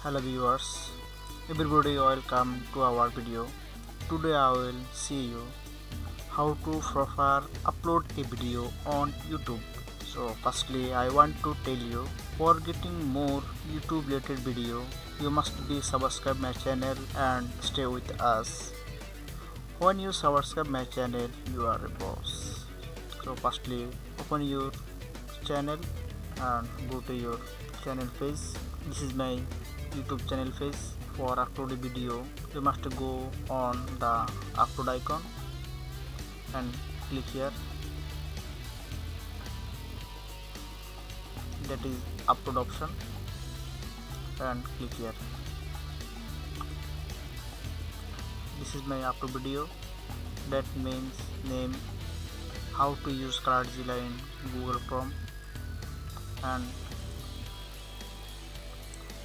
Hello viewers, everybody welcome to our video. Today I will see you how to proper upload a video on YouTube. So firstly I want to tell you, for getting more YouTube related video you must be subscribe my channel and stay with us. When you subscribe my channel you are a boss. So firstly open your channel and go to your channel page. This is my YouTube channel page. For upload a video you must go on the upload icon and click here, that is upload option, and click here. This is my upload video, that means name, how to use Colorzilla in Google Chrome, and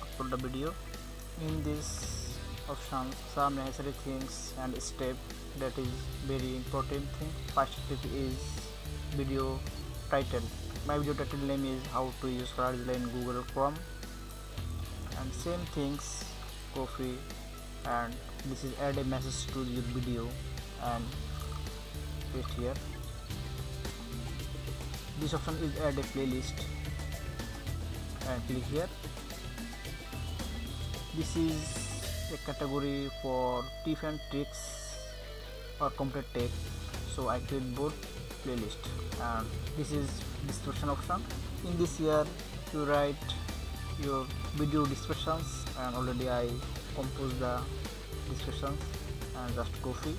upload the video. In this option some necessary things and step, that is very important thing. First step is video title. My video title name is how to use Colorzilla in Google Chrome, and same things copy, and this is add a message to your video and paste here. This option is add a playlist and click here. This is a category for tips and tricks or complete text, so I create both playlist. And this is description option. In this here you write your video descriptions, and already I compose the descriptions and just copy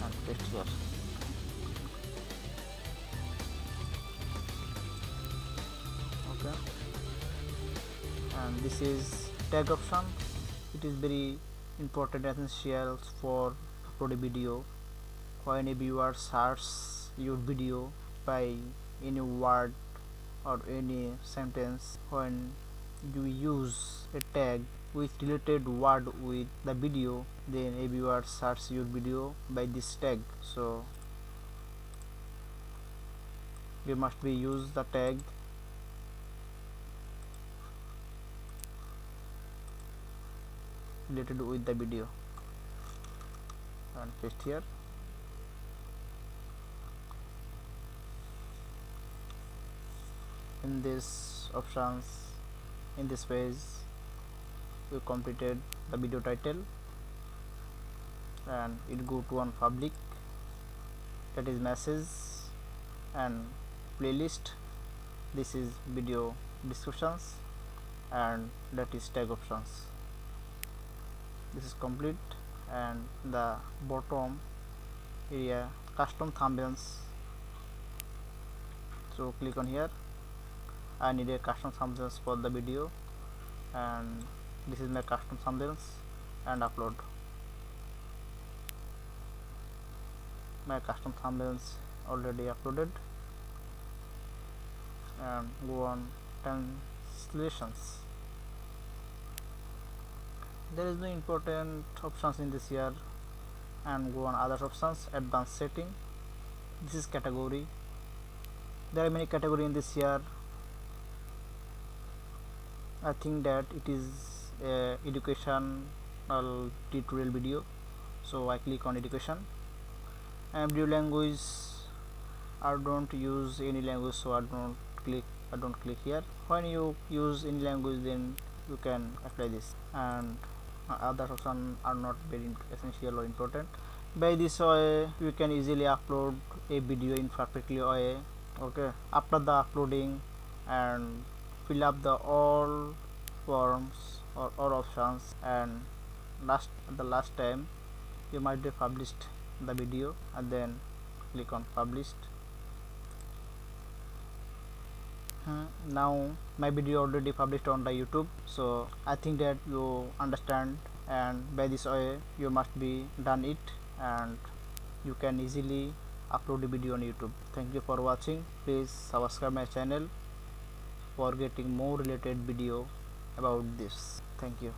and paste here. Okay, and this is tag option. It is very important, essential for upload a video. When a viewer searches your video by any word or any sentence, when you use a tag with related word with the video, then a viewer searches your video by this tag. So you must be use the tag. Related with the video and paste here. In this options, in this page we completed the video title, and it go to on public, that is message, and playlist. This is video descriptions, and that is tag options. This is complete, and the bottom area custom thumbnails. So click on here. I need a custom thumbnails for the video, and this is my custom thumbnails, and upload. My custom thumbnails already uploaded, and go on translations. There is no important options in this here, and go on other options, advanced setting. This is category. There are many category in this here. I think that it is a educational tutorial video, so I click on education. And video language, I don't use any language, so I don't click here. When you use any language, then you can apply this, and other options are not very essential or important. By this way you can easily upload a video in perfectly way. Okay, after the uploading, and fill up the all forms or all options, and the last time you might have published the video, and then click on published. Now my video already published on the YouTube, so I think that you understand, and by this way you must be done it, and you can easily upload a video on YouTube. Thank you for watching. Please subscribe my channel for getting more related video about this. Thank you.